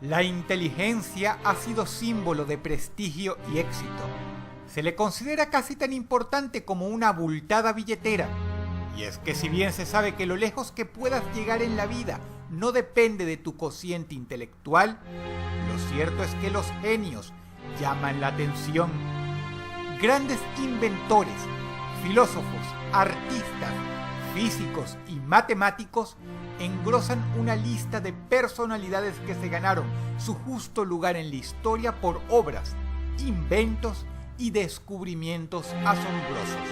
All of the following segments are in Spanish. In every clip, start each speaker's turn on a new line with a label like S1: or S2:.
S1: La inteligencia ha sido símbolo de prestigio y éxito. Se le considera casi tan importante como una abultada billetera. Y es que si bien se sabe que lo lejos que puedas llegar en la vida no depende de tu cociente intelectual, lo cierto es que los genios llaman la atención. Grandes inventores, filósofos, artistas, físicos y matemáticos engrosan una lista de personalidades que se ganaron su justo lugar en la historia por obras, inventos y descubrimientos asombrosos.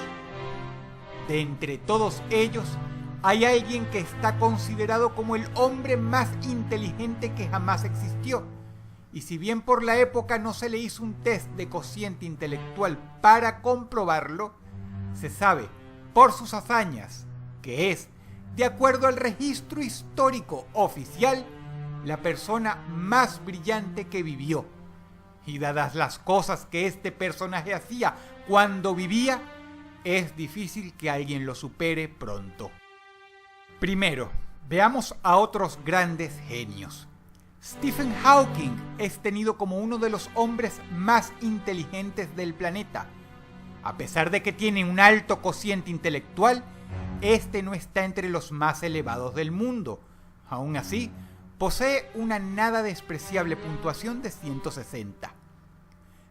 S1: De entre todos ellos, hay alguien que está considerado como el hombre más inteligente que jamás existió. Y si bien por la época no se le hizo un test de cociente intelectual para comprobarlo, se sabe por sus hazañas que es, de acuerdo al registro histórico oficial, la persona más brillante que vivió. Y dadas las cosas que este personaje hacía cuando vivía, es difícil que alguien lo supere pronto. Primero, veamos a otros grandes genios. Stephen Hawking es tenido como uno de los hombres más inteligentes del planeta. A pesar de que tiene un alto cociente intelectual, este no está entre los más elevados del mundo. Aún así, posee una nada despreciable puntuación de 160.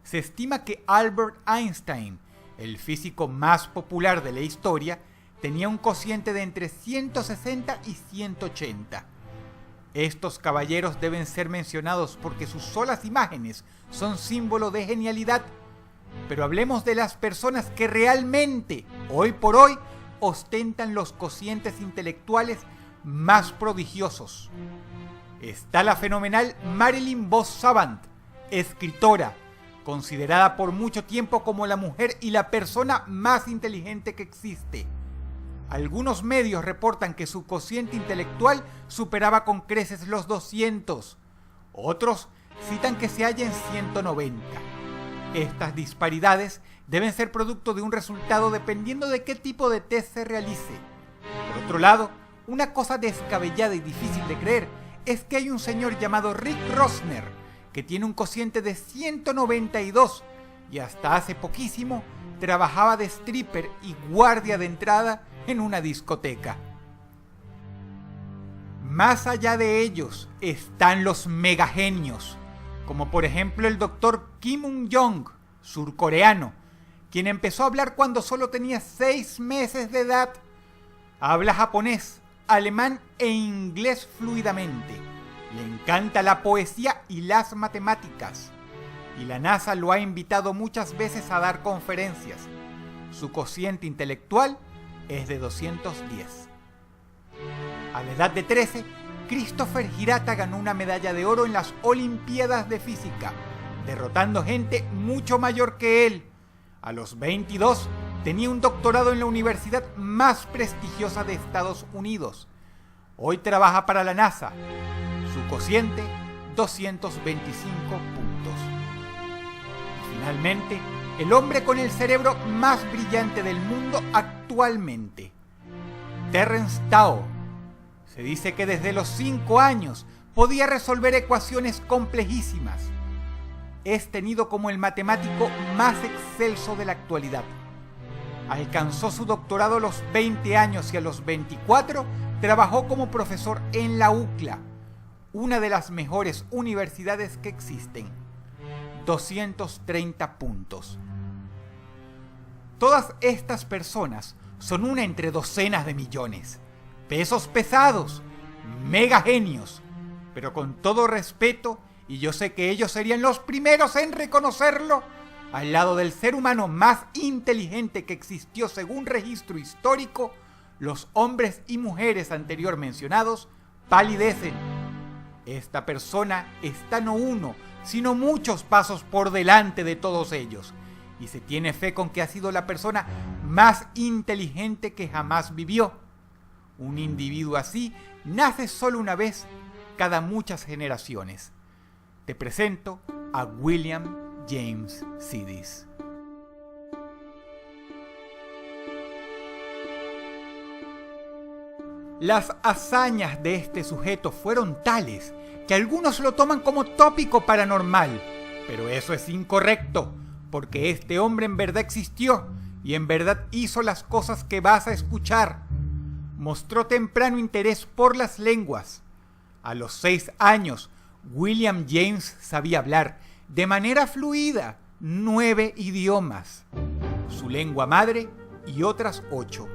S1: Se estima que Albert Einstein, el físico más popular de la historia, tenía un cociente de entre 160 y 180. Estos caballeros deben ser mencionados porque sus solas imágenes son símbolo de genialidad. Pero hablemos de las personas que realmente, hoy por hoy, ostentan los cocientes intelectuales más prodigiosos. Está la fenomenal Marilyn Vos Savant, escritora, considerada por mucho tiempo como la mujer y la persona más inteligente que existe. Algunos medios reportan que su cociente intelectual superaba con creces los 200. Otros citan que se halla en 190. Estas disparidades deben ser producto de un resultado dependiendo de qué tipo de test se realice. Por otro lado, una cosa descabellada y difícil de creer es que hay un señor llamado Rick Rosner que tiene un cociente de 192 y hasta hace poquísimo trabajaba de stripper y guardia de entrada en una discoteca. Más allá de ellos están los megagenios, como por ejemplo el Dr. Kim Un-jong, surcoreano, quien empezó a hablar cuando solo tenía 6 meses de edad. Habla japonés, alemán e inglés fluidamente. Le encanta la poesía y las matemáticas. Y la NASA lo ha invitado muchas veces a dar conferencias. Su cociente intelectual es de 210. A la edad de 13, Christopher Hirata ganó una medalla de oro en las Olimpiadas de Física, derrotando gente mucho mayor que él. A los 22, tenía un doctorado en la universidad más prestigiosa de Estados Unidos. Hoy trabaja para la NASA. Su cociente, 225 puntos. Y finalmente, el hombre con el cerebro más brillante del mundo actualmente, Terence Tao. Se dice que desde los 5 años podía resolver ecuaciones complejísimas. Es tenido como el matemático más excelso de la actualidad. Alcanzó su doctorado a los 20 años y a los 24 trabajó como profesor en la UCLA, una de las mejores universidades que existen. 230 puntos. Todas estas personas son una entre docenas de millones. Pesos pesados, mega genios. Pero con todo respeto, y yo sé que ellos serían los primeros en reconocerlo, al lado del ser humano más inteligente que existió según registro histórico, los hombres y mujeres anterior mencionados palidecen. Esta persona está no uno, sino muchos pasos por delante de todos ellos, y se tiene fe con que ha sido la persona más inteligente que jamás vivió. Un individuo así nace solo una vez cada muchas generaciones. Te presento a William James Sidis. Las hazañas de este sujeto fueron tales que algunos lo toman como tópico paranormal, pero eso es incorrecto, porque este hombre en verdad existió y en verdad hizo las cosas que vas a escuchar. Mostró temprano interés por las lenguas. A los 6 años, William James sabía hablar de manera fluida 9 idiomas, su lengua madre y otras 8,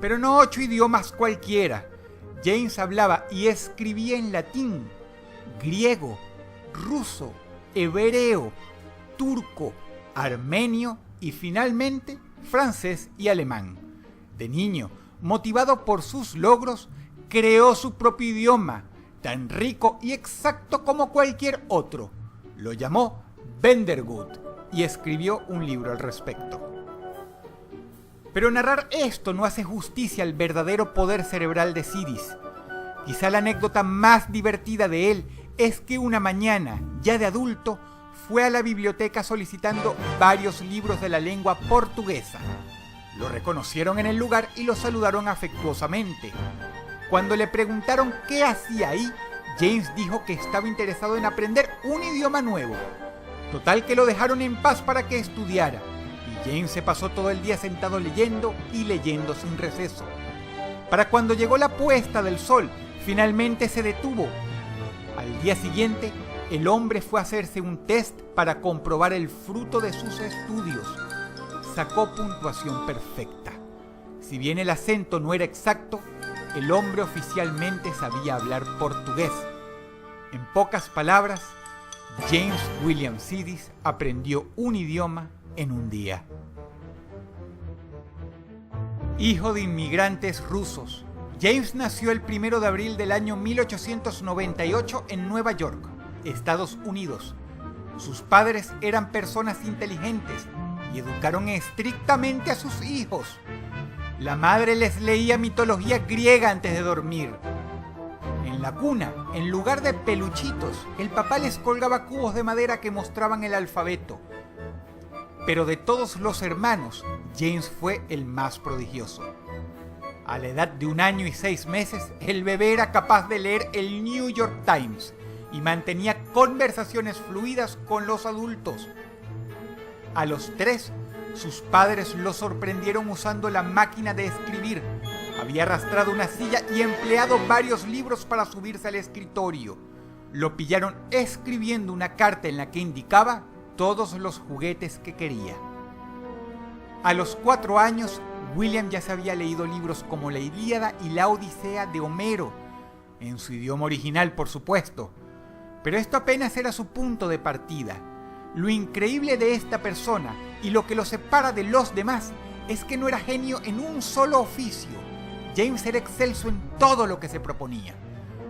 S1: pero no 8 idiomas cualquiera. James hablaba y escribía en latín, griego, ruso, hebreo, turco, armenio y finalmente francés y alemán. De niño, motivado por sus logros, creó su propio idioma, tan rico y exacto como cualquier otro. Lo llamó Vendergut y escribió un libro al respecto. Pero narrar esto no hace justicia al verdadero poder cerebral de Sidis. Quizá la anécdota más divertida de él es que una mañana, ya de adulto, fue a la biblioteca solicitando varios libros de la lengua portuguesa. Lo reconocieron en el lugar y lo saludaron afectuosamente. Cuando le preguntaron qué hacía ahí, James dijo que estaba interesado en aprender un idioma nuevo. Total que lo dejaron en paz para que estudiara, y James se pasó todo el día sentado leyendo y leyendo sin receso. Para cuando llegó la puesta del sol, finalmente se detuvo. Al día siguiente, el hombre fue a hacerse un test para comprobar el fruto de sus estudios. Sacó puntuación perfecta. Si bien el acento no era exacto, el hombre oficialmente sabía hablar portugués. En pocas palabras, James William Sidis aprendió un idioma en un día. Hijo de inmigrantes rusos, James nació el 1 de abril del año 1898 en Nueva York, Estados Unidos. Sus padres eran personas inteligentes y educaron estrictamente a sus hijos. La madre les leía mitología griega antes de dormir. En la cuna, en lugar de peluchitos, el papá les colgaba cubos de madera que mostraban el alfabeto. Pero de todos los hermanos, James fue el más prodigioso. A la edad de 1 año y 6 meses, el bebé era capaz de leer el New York Times y mantenía conversaciones fluidas con los adultos. A los 3, sus padres lo sorprendieron usando la máquina de escribir. Había arrastrado una silla y empleado varios libros para subirse al escritorio. Lo pillaron escribiendo una carta en la que indicaba todos los juguetes que quería. A los 4 años, William ya se había leído libros como la Ilíada y la Odisea de Homero, en su idioma original, por supuesto. Pero esto apenas era su punto de partida. Lo increíble de esta persona y lo que lo separa de los demás es que no era genio en un solo oficio. James era excelso en todo lo que se proponía.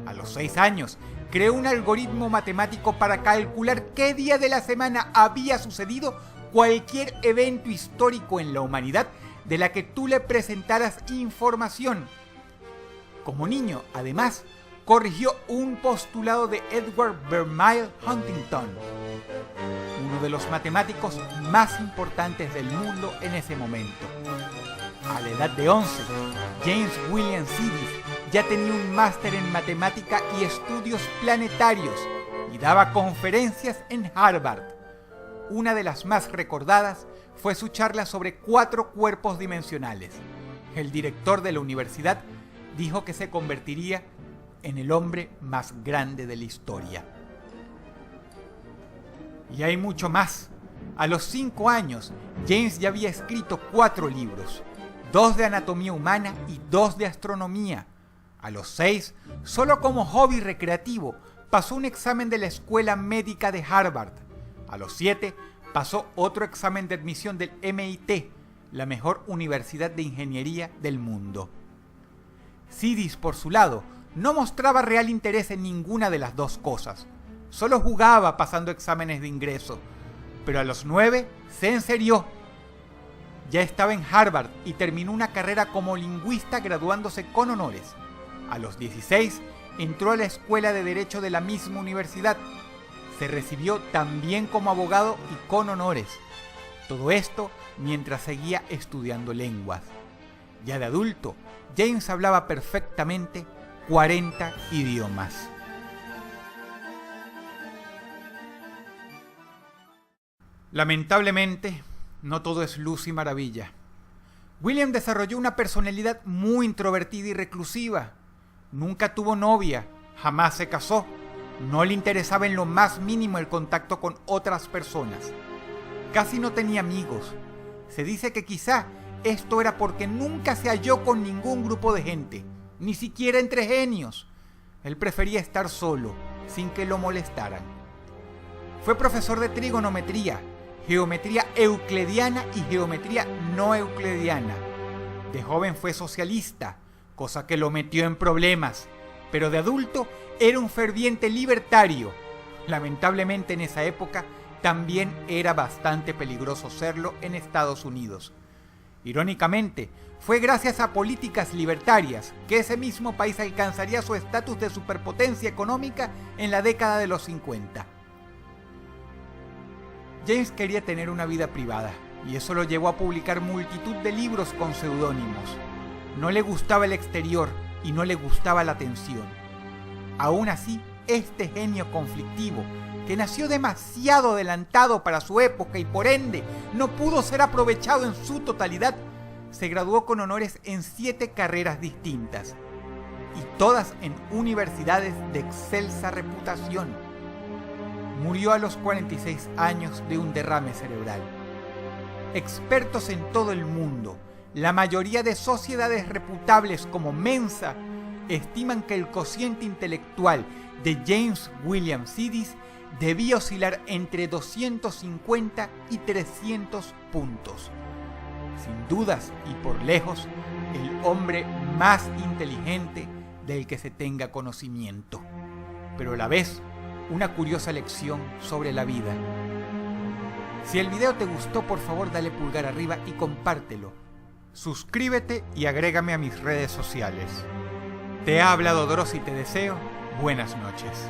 S1: A los 6 años, creó un algoritmo matemático para calcular qué día de la semana había sucedido cualquier evento histórico en la humanidad de la que tú le presentaras información. Como niño, además, corrigió un postulado de Edward Vermeil Huntington, uno de los matemáticos más importantes del mundo en ese momento. A la edad de 11, James William Sidis ya tenía un máster en matemática y estudios planetarios y daba conferencias en Harvard. Una de las más recordadas fue su charla sobre 4 cuerpos dimensionales. El director de la universidad dijo que se convertiría en el hombre más grande de la historia. Y hay mucho más. A los 5 años, James ya había escrito 4 libros, 2 de anatomía humana y 2 de astronomía. A los 6, solo como hobby recreativo, pasó un examen de la Escuela Médica de Harvard. A los 7, pasó otro examen de admisión del MIT, la mejor universidad de ingeniería del mundo. Sidis, por su lado, no mostraba real interés en ninguna de las dos cosas. Solo jugaba pasando exámenes de ingreso. Pero a los 9 se enserió. Ya estaba en Harvard y terminó una carrera como lingüista graduándose con honores. A los 16 entró a la escuela de Derecho de la misma universidad. Se recibió también como abogado y con honores. Todo esto mientras seguía estudiando lenguas. Ya de adulto, James hablaba perfectamente 40 idiomas. Lamentablemente, no todo es luz y maravilla. William desarrolló una personalidad muy introvertida y reclusiva. Nunca tuvo novia, jamás se casó, no le interesaba en lo más mínimo el contacto con otras personas. Casi no tenía amigos. Se dice que quizá esto era porque nunca se halló con ningún grupo de gente, ni siquiera entre genios. Él prefería estar solo, sin que lo molestaran. Fue profesor de trigonometría, geometría euclidiana y geometría no euclidiana. De joven fue socialista, cosa que lo metió en problemas, pero de adulto era un ferviente libertario. Lamentablemente en esa época también era bastante peligroso serlo en Estados Unidos. Irónicamente, fue gracias a políticas libertarias que ese mismo país alcanzaría su estatus de superpotencia económica en la década de los 50. James quería tener una vida privada, y eso lo llevó a publicar multitud de libros con seudónimos. No le gustaba el exterior y no le gustaba la atención. Aún así, este genio conflictivo, que nació demasiado adelantado para su época y por ende no pudo ser aprovechado en su totalidad, se graduó con honores en 7 carreras distintas, y todas en universidades de excelsa reputación. Murió a los 46 años de un derrame cerebral. Expertos en todo el mundo, la mayoría de sociedades reputables como Mensa, estiman que el cociente intelectual de James William Sidis debía oscilar entre 250 y 300 puntos. Sin dudas y por lejos, el hombre más inteligente del que se tenga conocimiento, pero a la vez una curiosa lección sobre la vida. Si el video te gustó, por favor dale pulgar arriba y compártelo. Suscríbete y agrégame a mis redes sociales. Te ha hablado Dross y te deseo buenas noches.